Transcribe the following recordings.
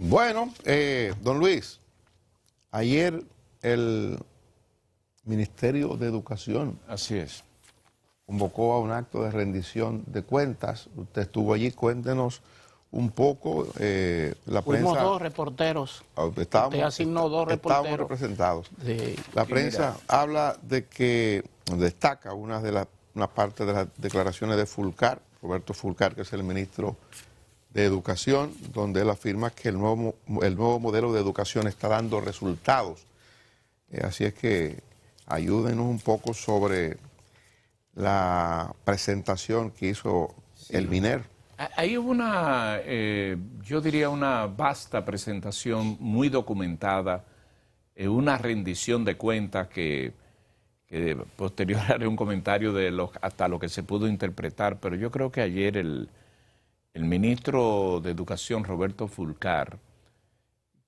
Bueno, don Luis, ayer el Ministerio de Educación Así es. convocó a un acto de rendición de cuentas. Usted estuvo allí, cuéntenos un poco. La Fuimos prensa, dos reporteros. Usted estábamos asignó dos estábamos reporteros. representados. Sí. La Sí, prensa mira. habla de que destaca una parte de las declaraciones de Fulcar, Roberto Fulcar, que es el ministro de Educación, donde él afirma que el nuevo modelo de educación está dando resultados. Así es que ayúdenos un poco sobre la presentación que hizo el MINER. Ahí hubo una, yo diría una vasta presentación muy documentada, una rendición de cuentas que posterior haré un comentario de hasta lo que se pudo interpretar, pero yo creo que ayer el ministro de Educación, Roberto Fulcar,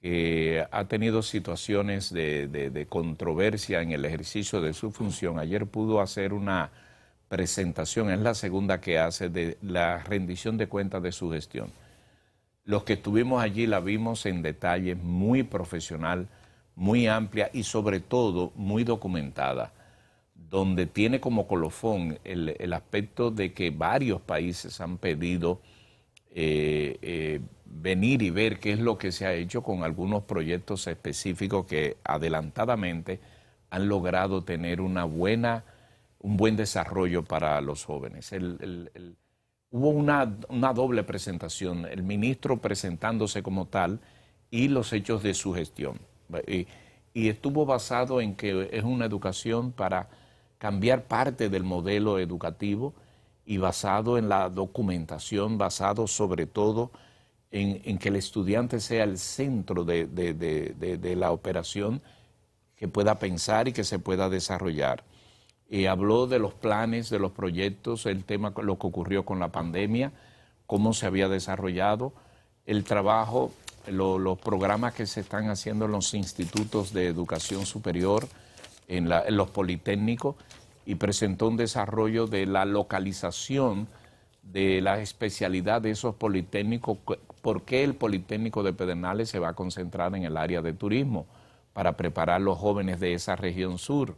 que ha tenido situaciones de controversia en el ejercicio de su función, ayer pudo hacer una presentación, es la segunda que hace, de la rendición de cuentas de su gestión. Los que estuvimos allí la vimos en detalle, muy profesional, muy amplia y sobre todo muy documentada, donde tiene como colofón el aspecto de que varios países han pedido venir y ver qué es lo que se ha hecho con algunos proyectos específicos que adelantadamente han logrado tener un buen desarrollo para los jóvenes. Hubo una doble presentación, el ministro presentándose como tal y los hechos de su gestión. Y estuvo basado en que es una educación para cambiar parte del modelo educativo y basado en la documentación, basado sobre todo en que el estudiante sea el centro de la operación, que pueda pensar y que se pueda desarrollar. Habló de los planes, de los proyectos, el tema, lo que ocurrió con la pandemia, cómo se había desarrollado, el trabajo, los programas que se están haciendo en los institutos de educación superior, en los politécnicos, y presentó un desarrollo de la localización de la especialidad de esos politécnicos, por qué el Politécnico de Pedernales se va a concentrar en el área de turismo, para preparar a los jóvenes de esa región sur,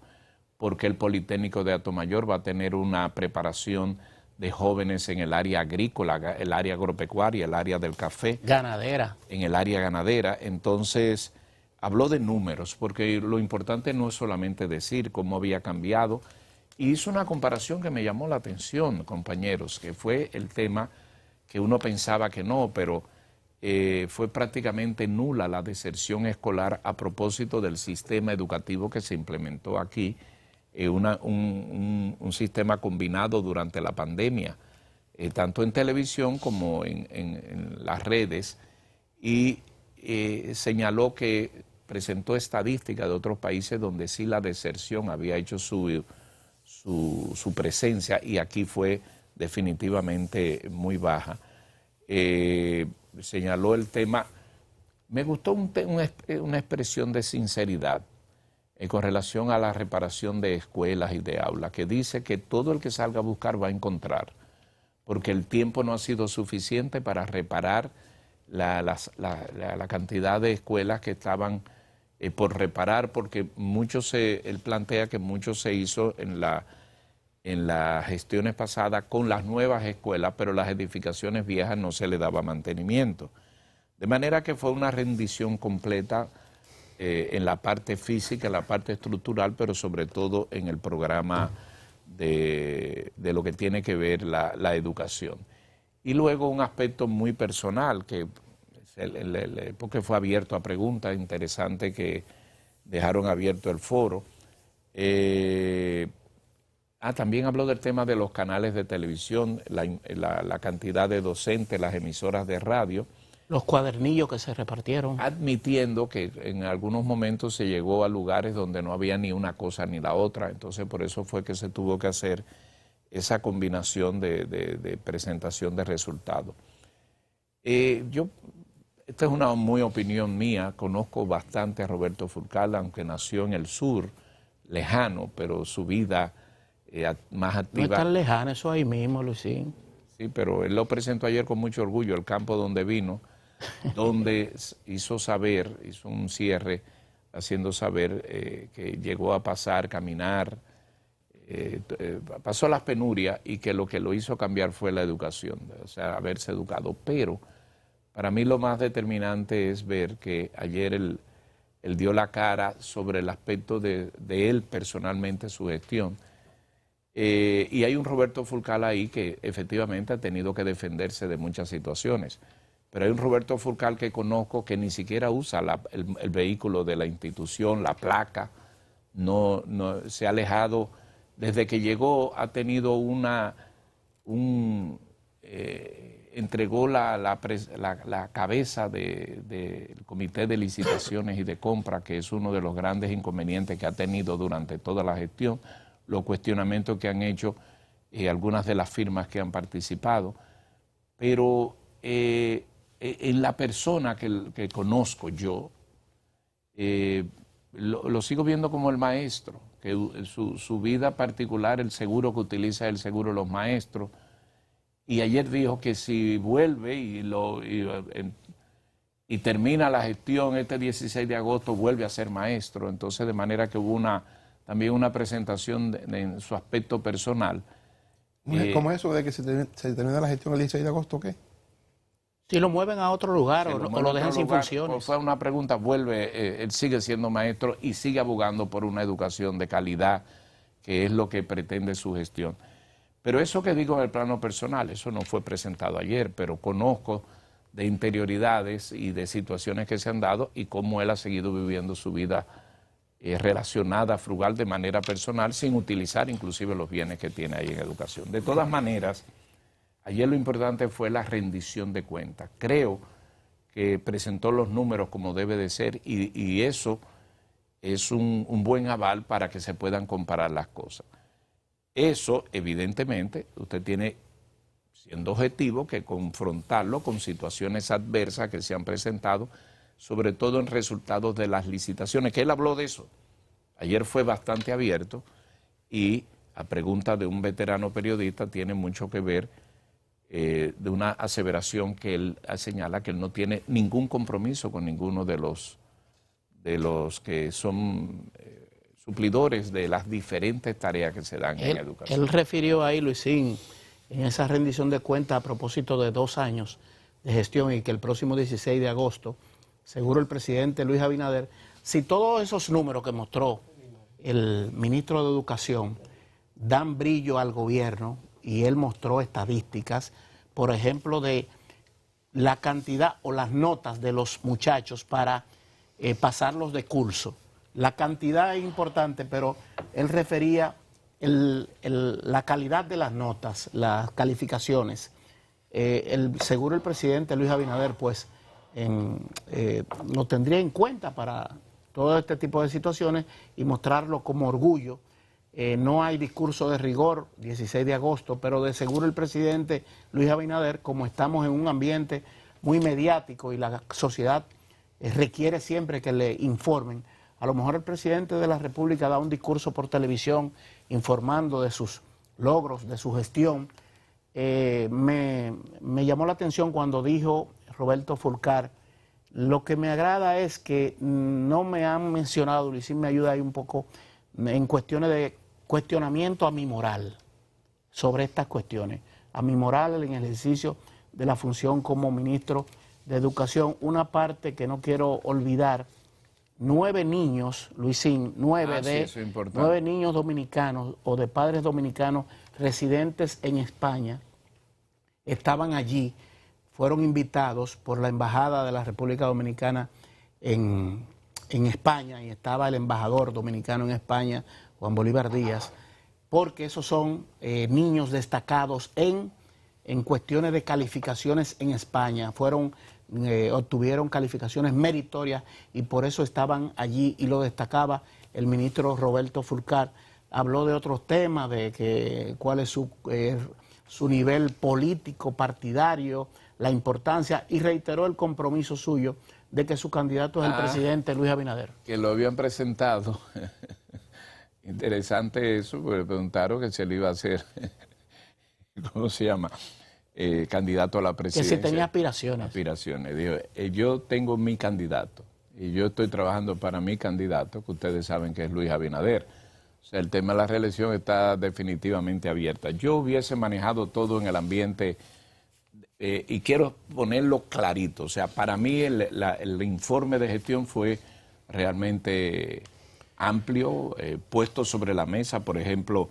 porque el Politécnico de Atomayor va a tener una preparación de jóvenes en el área agrícola, el área agropecuaria, el área del café. Ganadera. En el área ganadera. Entonces, habló de números, porque lo importante no es solamente decir cómo había cambiado, y hizo una comparación que me llamó la atención, compañeros, que fue el tema que uno pensaba que no, pero fue prácticamente nula la deserción escolar a propósito del sistema educativo que se implementó aquí, un sistema combinado durante la pandemia, tanto en televisión como en las redes, y señaló que presentó estadísticas de otros países donde sí la deserción había hecho su presencia, y aquí fue definitivamente muy baja. Señaló el tema, me gustó una expresión de sinceridad con relación a la reparación de escuelas y de aulas, que dice que todo el que salga a buscar va a encontrar, porque el tiempo no ha sido suficiente para reparar la cantidad de escuelas que estaban por reparar, porque él plantea que mucho se hizo en las gestiones pasadas con las nuevas escuelas, pero las edificaciones viejas no se le daba mantenimiento. De manera que fue una rendición completa en la parte física, en la parte estructural, pero sobre todo en el programa de lo que tiene que ver la educación. Y luego un aspecto muy personal, porque fue abierto a preguntas interesantes que dejaron abierto el foro. También habló del tema de los canales de televisión, la cantidad de docentes, las emisoras de radio. Los cuadernillos que se repartieron. Admitiendo que en algunos momentos se llegó a lugares donde no había ni una cosa ni la otra, entonces por eso fue que se tuvo que hacer esa combinación de presentación de resultados. Esta es una muy opinión mía, conozco bastante a Roberto Fulcar, aunque nació en el sur, lejano, pero su vida más activa. No es tan lejano, eso ahí mismo, Luisín. Sí, pero él lo presentó ayer con mucho orgullo, el campo donde vino, donde hizo un cierre haciendo saber que llegó a pasar, caminar, pasó las penurias y que lo hizo cambiar fue la educación, o sea, haberse educado. Pero para mí lo más determinante es ver que ayer él dio la cara sobre el aspecto de él personalmente, su gestión. Y hay un Roberto Fulcar ahí que efectivamente ha tenido que defenderse de muchas situaciones. Pero hay un Roberto Fulcar que conozco que ni siquiera usa el vehículo de la institución, la placa, no se ha alejado. Desde que llegó ha tenido entregó la cabeza del Comité de Licitaciones y de Compra, que es uno de los grandes inconvenientes que ha tenido durante toda la gestión, los cuestionamientos que han hecho algunas de las firmas que han participado. Pero en la persona que conozco yo, lo sigo viendo como el maestro, que su vida particular, el seguro que utiliza es el seguro de los maestros. Y ayer dijo que si vuelve y termina la gestión este 16 de agosto, vuelve a ser maestro. Entonces, de manera que hubo también una presentación en su aspecto personal. ¿Cómo es eso de que se termina la gestión el 16 de agosto o qué? Si lo mueven a otro lugar o lo dejan sin funciones. Fue una pregunta, vuelve, él sigue siendo maestro y sigue abogando por una educación de calidad, que es lo que pretende su gestión. Pero eso que digo en el plano personal, eso no fue presentado ayer, pero conozco de interioridades y de situaciones que se han dado y cómo él ha seguido viviendo su vida relacionada, frugal, de manera personal, sin utilizar inclusive los bienes que tiene ahí en educación. De todas maneras, ayer lo importante fue la rendición de cuentas. Creo que presentó los números como debe de ser y eso es un buen aval para que se puedan comparar las cosas. Eso, evidentemente, usted tiene, siendo objetivo, que confrontarlo con situaciones adversas que se han presentado, sobre todo en resultados de las licitaciones, que él habló de eso. Ayer fue bastante abierto y a pregunta de un veterano periodista tiene mucho que ver de una aseveración que él señala que él no tiene ningún compromiso con ninguno de los que son suplidores de las diferentes tareas que se dan en educación. Él refirió ahí, Luisín, en esa rendición de cuentas a propósito de 2 años de gestión y que el próximo 16 de agosto, seguro el presidente Luis Abinader, si todos esos números que mostró el ministro de Educación dan brillo al gobierno, y él mostró estadísticas, por ejemplo, de la cantidad o las notas de los muchachos para pasarlos de curso. La cantidad es importante, pero él refería la calidad de las notas, las calificaciones. Seguro el presidente Luis Abinader, pues, lo tendría en cuenta para todo este tipo de situaciones y mostrarlo como orgullo. No hay discurso de rigor, 16 de agosto, pero de seguro el presidente Luis Abinader, como estamos en un ambiente muy mediático y la sociedad requiere siempre que le informen, a lo mejor el presidente de la República da un discurso por televisión informando de sus logros, de su gestión. Me llamó la atención cuando dijo Roberto Fulcar, lo que me agrada es que no me han mencionado, Luis, me ayuda ahí un poco, en cuestiones de cuestionamiento a mi moral sobre estas cuestiones, a mi moral en el ejercicio de la función como ministro de Educación. Una parte que no quiero olvidar, 9 niños, Luisín, 9 niños dominicanos o de padres dominicanos residentes en España estaban allí, fueron invitados por la Embajada de la República Dominicana en España, y estaba el embajador dominicano en España, Juan Bolívar Díaz, porque esos son niños destacados en cuestiones de calificaciones en España, obtuvieron calificaciones meritorias y por eso estaban allí, y lo destacaba el ministro Roberto Fulcar. Habló de otros temas, de cuál es su nivel político, partidario, la importancia, y reiteró el compromiso suyo de que su candidato es el presidente Luis Abinader. Que lo habían presentado. Interesante eso, porque le preguntaron que se le iba a hacer, ¿cómo se llama? candidato a la Que presidencia. si tenía aspiraciones. Aspiraciones. Dijo, yo tengo mi candidato y yo estoy trabajando para mi candidato, que ustedes saben que es Luis Abinader. O sea, el tema de la reelección está definitivamente abierta. Yo hubiese manejado todo en el ambiente y quiero ponerlo clarito. O sea, para mí el informe de gestión fue realmente amplio, puesto sobre la mesa, por ejemplo,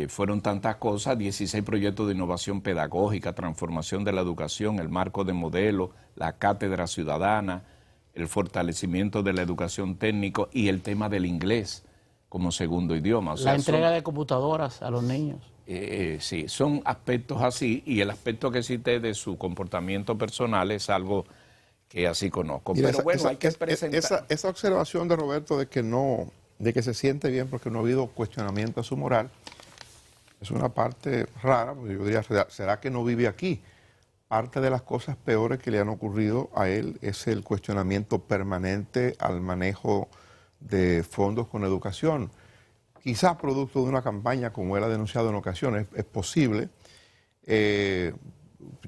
fueron tantas cosas, 16 proyectos de innovación pedagógica, transformación de la educación, el marco de modelo, la cátedra ciudadana, el fortalecimiento de la educación técnica y el tema del inglés como segundo idioma. O sea, la entrega de computadoras a los niños. Sí, son aspectos así, y el aspecto que cité de su comportamiento personal es algo que así conozco. Mira, pero bueno, hay que presentar. Esa observación de Roberto de que se siente bien porque no ha habido cuestionamiento a su moral, es una parte rara, porque yo diría, ¿será que no vive aquí? Parte de las cosas peores que le han ocurrido a él es el cuestionamiento permanente al manejo de fondos con educación. Quizás producto de una campaña, como él ha denunciado en ocasiones, es posible.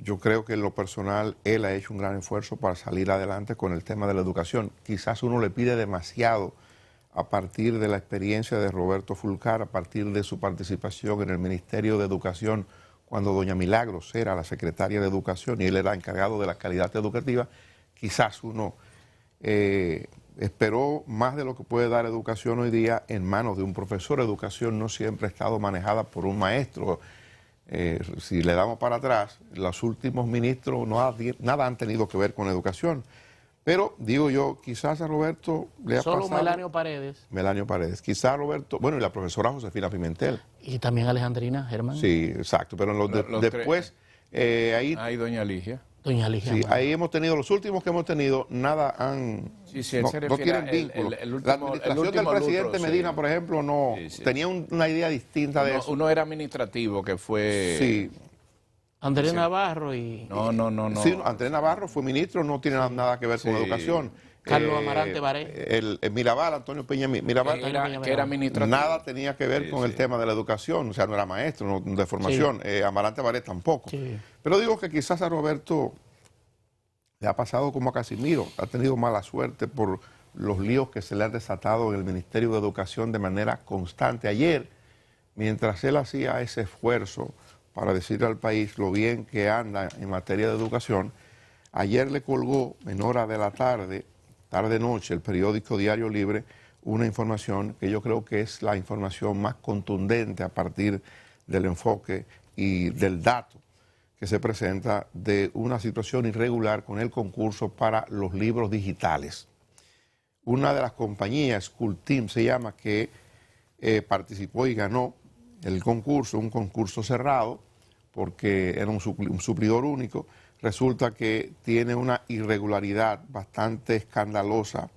Yo creo que en lo personal él ha hecho un gran esfuerzo para salir adelante con el tema de la educación. Quizás uno le pide demasiado a partir de la experiencia de Roberto Fulcar, a partir de su participación en el Ministerio de Educación, cuando doña Milagros era la secretaria de Educación y él era encargado de la calidad educativa. Quizás uno esperó más de lo que puede dar educación hoy día en manos de un profesor. Educación no siempre ha estado manejada por un maestro. Si le damos para atrás, los últimos ministros nada han tenido que ver con educación. Pero, digo yo, quizás a Roberto le ha pasado... Solo Melanio Paredes. Melanio Paredes. Quizás a Roberto... Bueno, y la profesora Josefina Pimentel. Y también Alejandrina Germán. Sí, exacto. Pero después... ahí doña Ligia. Doña Ligia. Sí, ahí hemos tenido, los últimos que hemos tenido, nada han... Sí, no tienen vínculo. La administración del presidente Medina, por ejemplo, no tenía una idea distinta de eso. Uno era administrativo, que fue... Sí. Andrés Navarro y... No. Sí, Andrés Navarro fue ministro, no tiene nada que ver con educación. Carlos Amarante Baré. El Mirabal, Antonio Peña Mirabal, que era administrativo. nada tenía que ver con el tema de la educación, o sea, no era maestro de formación. Amarante Baré tampoco. Sí. Pero digo que quizás a Roberto le ha pasado como a Casimiro, ha tenido mala suerte por los líos que se le han desatado en el Ministerio de Educación de manera constante. Ayer, mientras él hacía ese esfuerzo para decirle al país lo bien que anda en materia de educación, ayer le colgó en hora de la tarde-noche, el periódico Diario Libre, una información que yo creo que es la información más contundente a partir del enfoque y del dato que se presenta de una situación irregular con el concurso para los libros digitales. Una de las compañías, School Team se llama, que participó y ganó el concurso, un concurso cerrado, porque era un suplidor único, resulta que tiene una irregularidad bastante escandalosa.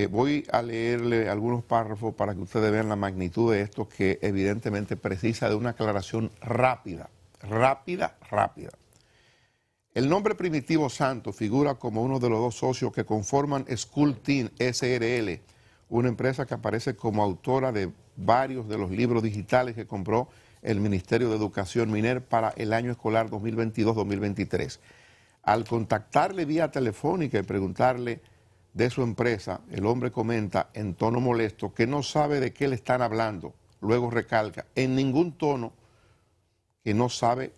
Voy a leerle algunos párrafos para que ustedes vean la magnitud de esto, que evidentemente precisa de una aclaración rápida. El nombre Primitivo Santos figura como uno de los dos socios que conforman School Team SRL, una empresa que aparece como autora de varios de los libros digitales que compró el Ministerio de Educación MINER para el año escolar 2022-2023. Al contactarle vía telefónica y preguntarle de su empresa, el hombre comenta en tono molesto que no sabe de qué le están hablando. Luego recalca, en ningún tono, que no sabe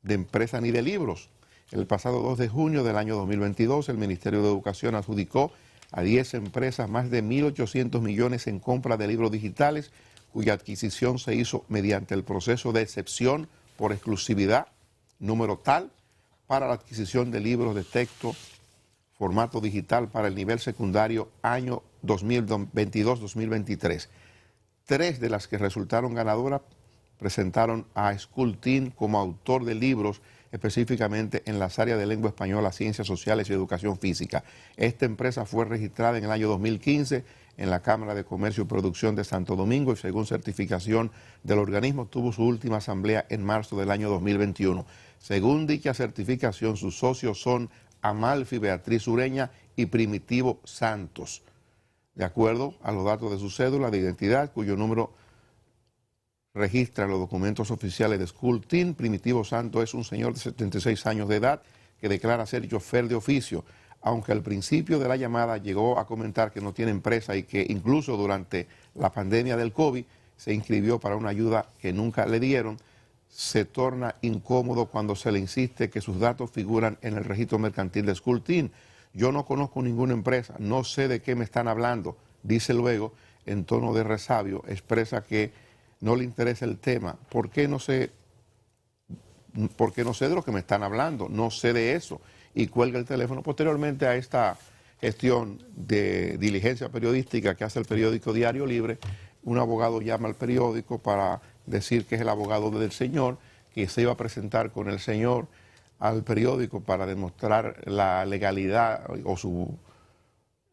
de empresa ni de libros. El pasado 2 de junio del año 2022, el Ministerio de Educación adjudicó a 10 empresas más de 1.800 millones en compra de libros digitales, cuya adquisición se hizo mediante el proceso de excepción por exclusividad, número tal, para la adquisición de libros de texto, formato digital para el nivel secundario año 2022-2023. 3 de las que resultaron ganadoras presentaron a School Team como autor de libros específicamente en las áreas de lengua española, ciencias sociales y educación física. Esta empresa fue registrada en el año 2015 en la Cámara de Comercio y Producción de Santo Domingo y según certificación del organismo tuvo su última asamblea en marzo del año 2021. Según dicha certificación, sus socios son Amalfi Beatriz Ureña y Primitivo Santos, de acuerdo a los datos de su cédula de identidad, cuyo número registra los documentos oficiales de School Team. Primitivo Santo es un señor de 76 años de edad que declara ser chofer de oficio, aunque al principio de la llamada llegó a comentar que no tiene empresa y que incluso durante la pandemia del COVID se inscribió para una ayuda que nunca le dieron. Se torna incómodo cuando se le insiste que sus datos figuran en el registro mercantil de School Team. Yo no conozco ninguna empresa, no sé de qué me están hablando, dice luego en tono de resabio, expresa que no le interesa el tema. ¿Por qué no sé de lo que me están hablando? No sé de eso. Y cuelga el teléfono. Posteriormente a esta gestión de diligencia periodística que hace el periódico Diario Libre, un abogado llama al periódico para decir que es el abogado del señor, que se iba a presentar con el señor al periódico para demostrar la legalidad o su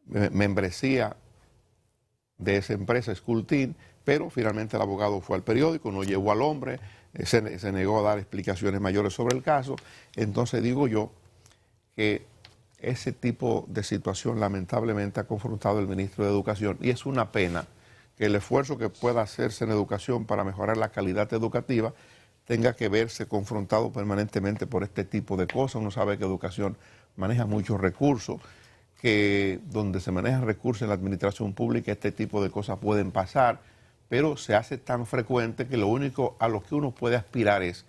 membresía de esa empresa, School Team, pero finalmente el abogado fue al periódico, no llevó al hombre, se negó a dar explicaciones mayores sobre el caso. Entonces digo yo que ese tipo de situación lamentablemente ha confrontado el ministro de Educación, y es una pena que el esfuerzo que pueda hacerse en educación para mejorar la calidad educativa tenga que verse confrontado permanentemente por este tipo de cosas. Uno sabe que educación maneja muchos recursos, que donde se manejan recursos en la administración pública este tipo de cosas pueden pasar, pero se hace tan frecuente que lo único a lo que uno puede aspirar es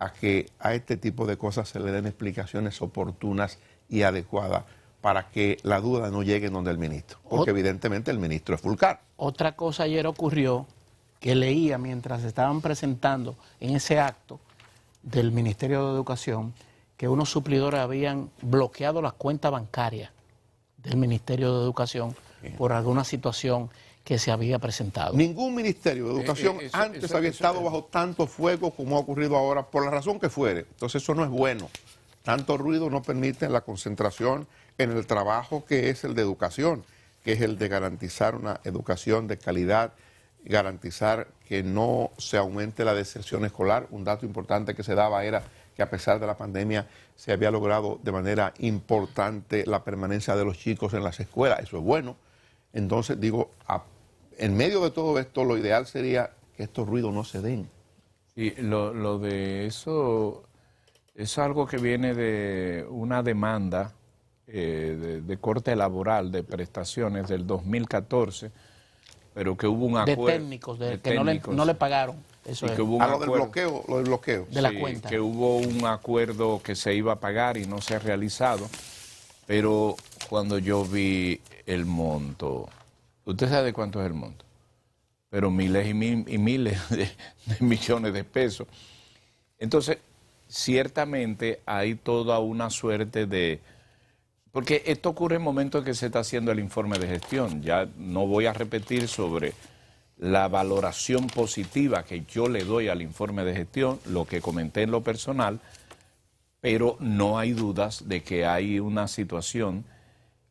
a que a este tipo de cosas se le den explicaciones oportunas y adecuadas para que la duda no llegue donde el ministro, porque evidentemente el ministro es Fulcar. Otra cosa ayer ocurrió que leía mientras estaban presentando en ese acto del Ministerio de Educación que unos suplidores habían bloqueado las cuentas bancarias del Ministerio de Educación por alguna situación que se había presentado. Ningún Ministerio de Educación antes había estado bajo tanto fuego como ha ocurrido ahora, por la razón que fuere. Entonces eso no es bueno. Tanto ruido no permite la concentración en el trabajo que es el de educación, que es el de garantizar una educación de calidad, garantizar que no se aumente la deserción escolar. Un dato importante que se daba era que a pesar de la pandemia se había logrado de manera importante la permanencia de los chicos en las escuelas. Eso es bueno. Entonces digo, en medio de todo esto, lo ideal sería que estos ruidos no se den. Y lo de eso es algo que viene de una demanda de corte laboral de prestaciones del 2014, pero que hubo un acuerdo. De técnicos, que no le pagaron. Eso es. Que hubo lo del bloqueo. De la cuenta. Que hubo un acuerdo que se iba a pagar y no se ha realizado, pero cuando yo vi el monto, usted sabe de cuánto es el monto, pero miles y miles de millones de pesos. Entonces, ciertamente hay toda una suerte de... Porque esto ocurre en el momento en que se está haciendo el informe de gestión. Ya no voy a repetir sobre la valoración positiva que yo le doy al informe de gestión, lo que comenté en lo personal, pero no hay dudas de que hay una situación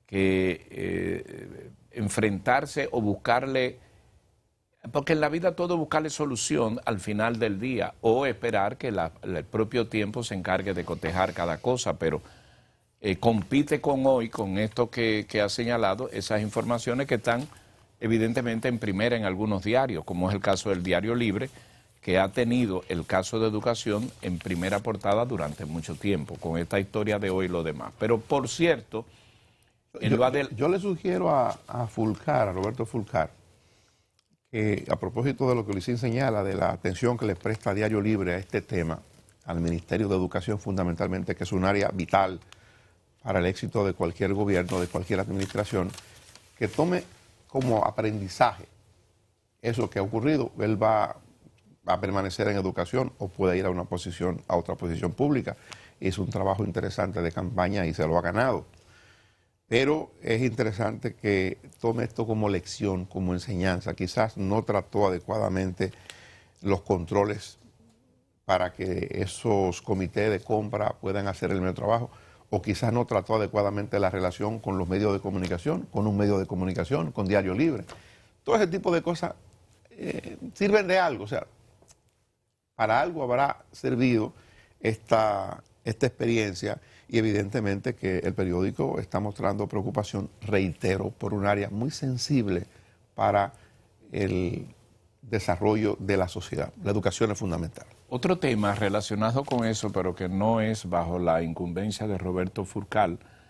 que enfrentarse o buscarle, porque en la vida todo buscarle solución al final del día o esperar que el propio tiempo se encargue de cotejar cada cosa, pero compite con hoy, con esto que ha señalado, esas informaciones que están evidentemente en primera en algunos diarios, como es el caso del Diario Libre, que ha tenido el caso de educación en primera portada durante mucho tiempo, con esta historia de hoy y lo demás. Pero por cierto, yo le sugiero a Fulcar, a Roberto Fulcar, que a propósito de lo que Luisín señala, de la atención que le presta Diario Libre a este tema, al Ministerio de Educación fundamentalmente, que es un área vital para el éxito de cualquier gobierno, de cualquier administración, que tome como aprendizaje eso que ha ocurrido. Él va a permanecer en educación o puede ir a otra posición pública. Hizo un trabajo interesante de campaña y se lo ha ganado. Pero es interesante que tome esto como lección, como enseñanza. Quizás no trató adecuadamente los controles para que esos comités de compra puedan hacer el mejor trabajo, o quizás no trató adecuadamente la relación con los medios de comunicación, con un medio de comunicación, con Diario Libre. Todo ese tipo de cosas sirven de algo, o sea, para algo habrá servido esta experiencia, y evidentemente que el periódico está mostrando preocupación, reitero, por un área muy sensible para el desarrollo de la sociedad. La educación es fundamental. Otro tema relacionado con eso, pero que no es bajo la incumbencia de Roberto Furcal,